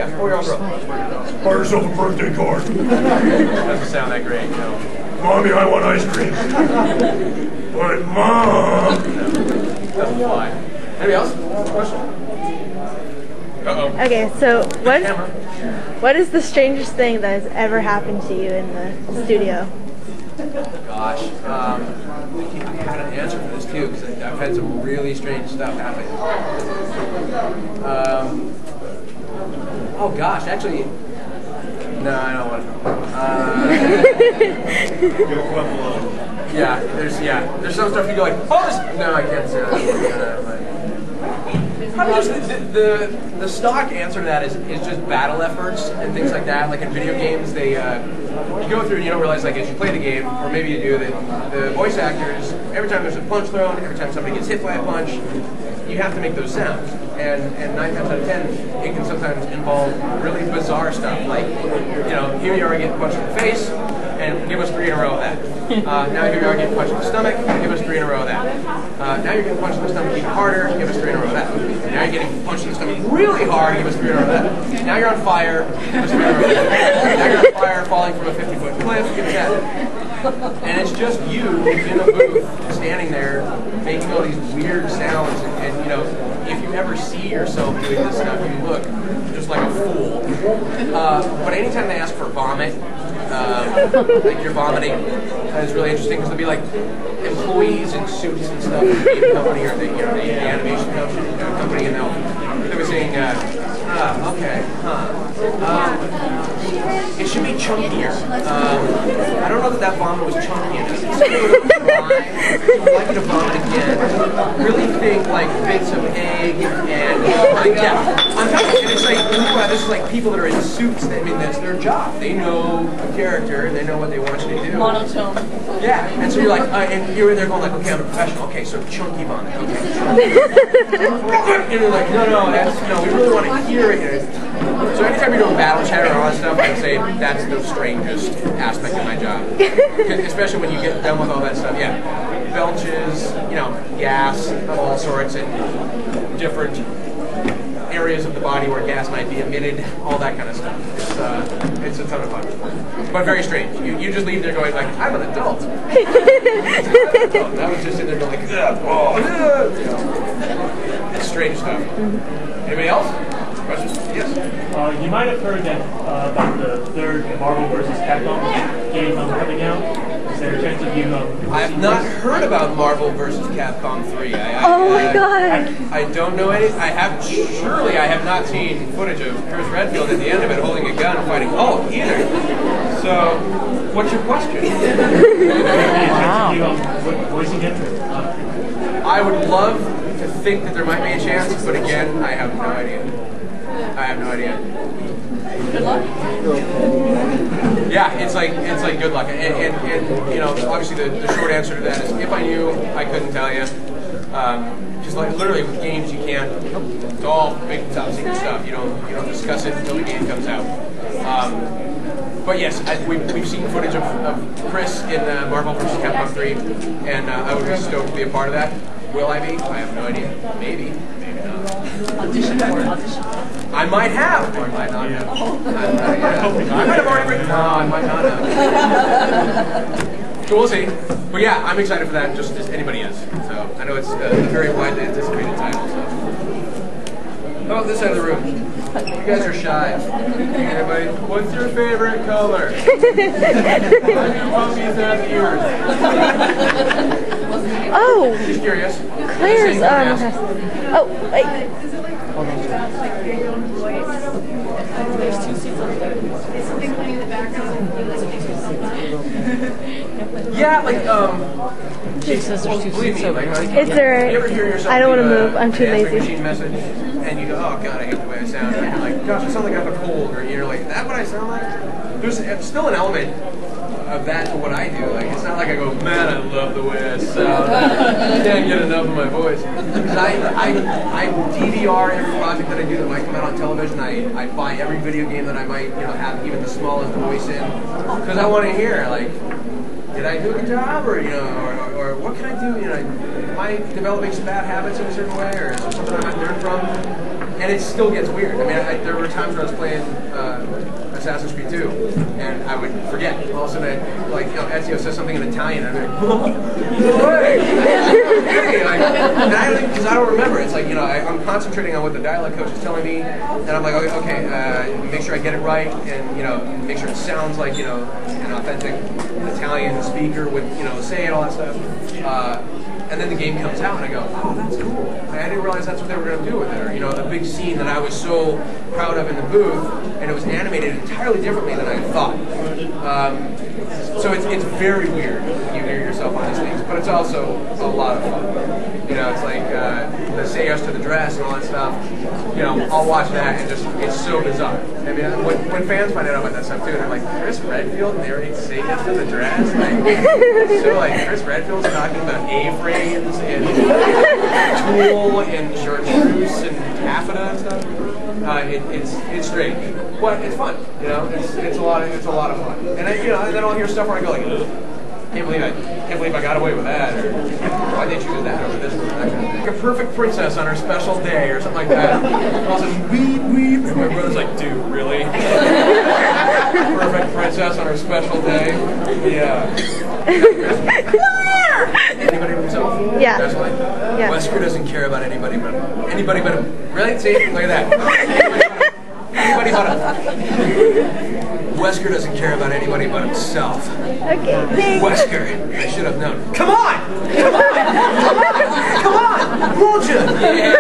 Yeah, or your own girl. Buy yourself a birthday card. Doesn't sound that great, no. Mommy, I want ice cream. But Mom! No, doesn't fly. Anybody else? Question? Uh-oh. Okay, so what is the strangest thing that has ever happened to you in the studio? Gosh, I had an answer for this too, because I've had some really strange stuff happen. Oh gosh, actually, no, I don't want to. There's some stuff you go like, oh, no, I can't say that. Probably just the stock answer to that is just battle efforts and things like that. Like in video games, they you go through and you don't realize, like, as you play the game, or maybe you do, that the voice actors, every time there's a punch thrown, every time somebody gets hit by a punch, you have to make those sounds. And 9 times out of 10, it can sometimes involve really bizarre stuff. Like, you know, here you are getting punched in the face, and give us 3 in a row of that. Now here you are getting punched in the stomach, give us 3 in a row of that. Now you're getting punched in the stomach even harder, give us 3 in a row of that. Now you're getting punched in the stomach really hard, give us 3 in a row of that. Now you're on fire, give us 3 in a row of that. Now you're on fire falling from a 50-foot cliff, give us that. And it's just you in a booth, standing there, making all these weird sounds, and you know, if you ever see yourself doing this stuff, you look just like a fool. But anytime they ask for vomit, like you're vomiting, is really interesting, because there'll be like employees in suits and stuff in the company, or the animation company, and they'll be saying, okay, it should be chunkier. I don't know that vomit was chunky enough. So I'd like you to vomit again. Really think like bits of egg and I'm telling you, and it's like, this is like people that are in suits. I mean, that's their job. They know a character and they know what they want you to do. Monotone. Yeah, and so you're like, and you're in there going like, okay, I'm a professional. Okay, so chunky vomit. Okay, chunky. And you're like, no, we really want to hear it. So anytime you're doing battle chatter and all that stuff, I'd say that's the strangest aspect of my job. Especially when you get done with all that stuff. Yeah, belches, you know, gas of all sorts, and different areas of the body where gas might be emitted, all that kind of stuff. It's a ton of fun, but very strange. You just leave there going like, I'm an adult. I was just in there going like, you know, it's strange stuff. Anybody else? Questions? Yes. You might have heard that about the third Marvel vs. Capcom game coming out. Is there a chance of you? I have not heard about Marvel vs. Capcom 3. Oh my god! I don't know any. I have not seen footage of Chris Redfield at the end of it holding a gun and fighting Hulk either. So, what's your question? Wow. I would love to think that there might be a chance, but again, I have no idea. I have no idea. Good luck. Yeah, it's like good luck, and you know, obviously the short answer to that is if I knew, I couldn't tell you. Just like literally with games, you can't. It's all big top secret stuff. You don't discuss it until the game comes out. But yes, we've seen footage of Chris in Marvel vs. Capcom 3, and I would be stoked to be a part of that. Will I be? I have no idea. Maybe, maybe not. Audition. I might have, or I might not have. I might have already written. No, I might not have. So we'll see. But yeah, I'm excited for that, just as anybody is. So I know it's a very widely anticipated title. So. How about this side of the room? You guys are shy. Anybody? What's your favorite color? Why do puppies have ears? Oh! Just curious. Claire's, oh, wait. Hold on. There's 2 seats up there. Is something playing in the background? Yeah, like, Jake says there's 2 seats over there. It's alright. I don't want to move. I'm too lazy. Machine message, and you go, oh god, I hate the way I sound. And you're like, gosh, I sound like I have a cold. Or you're like, is that what I sound like? There's still an element of that to what I do. Like, it's not like I go, man, I love the way I sound. I can't get enough of my voice. Because I DVR every project that I do that might come out on television. I buy every video game that I might, have even the smallest voice in, because I want to hear, like, did I do a good job, or or what can I do? Am I developing some bad habits in a certain way, or is there something I might learn from? and it still gets weird. I mean, there were times where I was playing Assassin's Creed 2, and I would forget. All of a sudden, Ezio says something in Italian, and I'd be like, no way! And I don't, because I don't remember. It's like, I'm concentrating on what the dialogue coach is telling me, and I'm like, okay, make sure I get it right, and, make sure it sounds like, an authentic Italian speaker would, say it, all that stuff. And then the game comes out, and I go, oh, that's cool. I didn't realize that's what they were going to do with it. Or, the big scene that I was so proud of in the booth, and it was animated entirely differently than I thought. So it's very weird when you hear yourself on these things, but it's also a lot of fun. It's like the say yes to the dress and all that stuff. I'll watch that, and it's so bizarre. I mean, when fans find out about that stuff too, they're like, Chris Redfield narrates say yes to the dress? Chris Redfield's talking about A-frames and tulle and chartreuse and taffeta and stuff. It's strange, but it's fun. It's a lot of fun. And then I'll hear stuff where I go like, ugh. Can't believe I got away with that, or why did you choose that over this one? Like a perfect princess on her special day, or something like that. And all of a sudden, weep, weep, and my brother's like, dude, really? Perfect princess on her special day? Yeah. Anybody but himself? Yeah. Definitely? Yeah. Wesker doesn't care about anybody but him. Really? See? Look at that. Anybody but him. Wesker doesn't care about anybody but himself. Okay, thanks. Wesker, I should have known. Come on! Come on! Come on! Won't you? Yeah.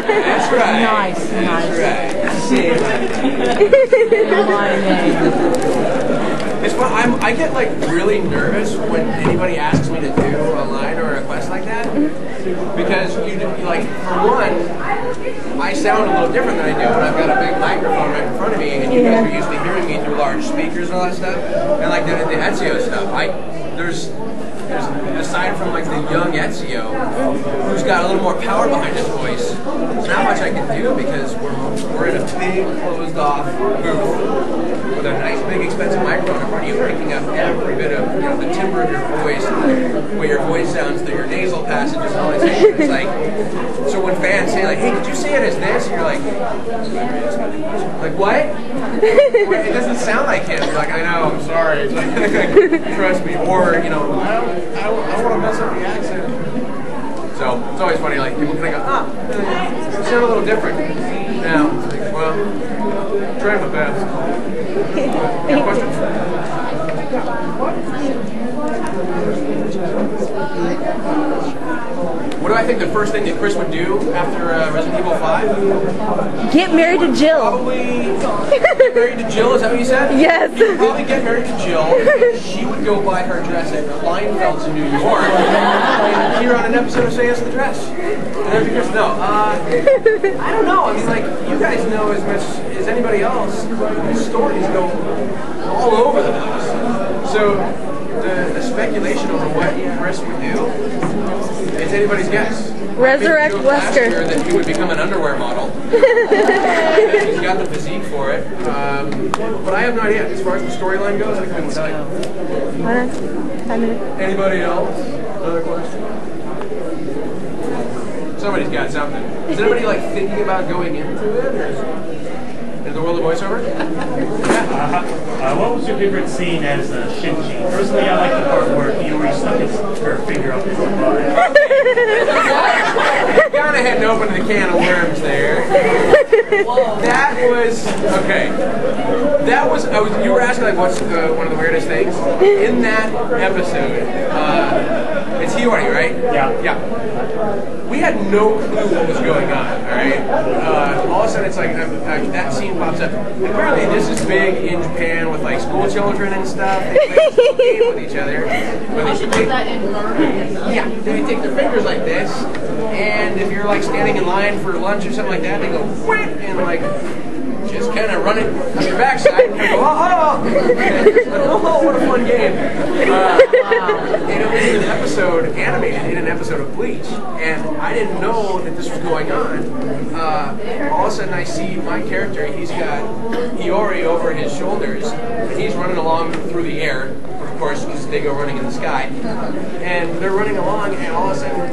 That's right. Nice. That's right. It's fun. I get really nervous when anybody asks me to do a line or a quest like that, because for one, I sound a little different than I do when I've got a big microphone right in front of me, and you guys are used to hearing me through large speakers and all that stuff, and the Ezio stuff. There's aside from the young Ezio, who's got a little more power behind his voice, there's not much I can do because we're in a big closed off booth with a nice big expensive microphone in front of you, picking up every bit of the timbre of your voice, the way your voice sounds through your nasal passages and all that stuff. It's like, so when fans say hey, could you say it as this? And you're like what? It doesn't sound like him. You're like, I know, I'm sorry. Trust me. Or I don't want to mess up the accent. So it's always funny. People kind of go, you sound a little different. Now, it's like, well, try my best. Any questions? What do I think the first thing that Chris would do after Resident Evil 5? Get married to Jill. Probably get married to Jill, is that what you said? Yes. He would probably get married to Jill. She would go buy her dress at Kleinfeld's in New York and appear on an episode of Say Yes to the Dress. And then Chris, no. I don't know. I mean, you guys know as much as anybody else, these stories go all over the place. So the speculation over what Chris would do, it's anybody's guess. Resurrect Wesker. That he would become an underwear model. He's got the physique for it. But I have no idea. As far as the storyline goes, I couldn't tell you. Anybody else? Another question? Somebody's got something. Is anybody thinking about going into it? Or in the world of voiceover? What was your favorite scene as Shinji? Personally, I like the part where Iori stuck her finger up his butt. Kind of heading open to the can of worms there. That was okay. That was you were asking what's one of the weirdest things in that episode. It's Hiyori, right? Yeah. Yeah. We had no clue what was going on. All right. All of a sudden, it's that scene pops up. Apparently, this is big in Japan with school children and stuff. They play this little game with each other. Yeah, they take their fingers like this, and if you're standing in line for lunch or something like that, they go whap, and just kind of run it on your backside and go oh, what a fun game. And it was an episode animated in an episode of Bleach, and I didn't know that this was going on. All of a sudden I see my character, he's got Hiyori over his shoulders, and he's running along through the air, of course, because they go running in the sky, and they're running along, and all of a sudden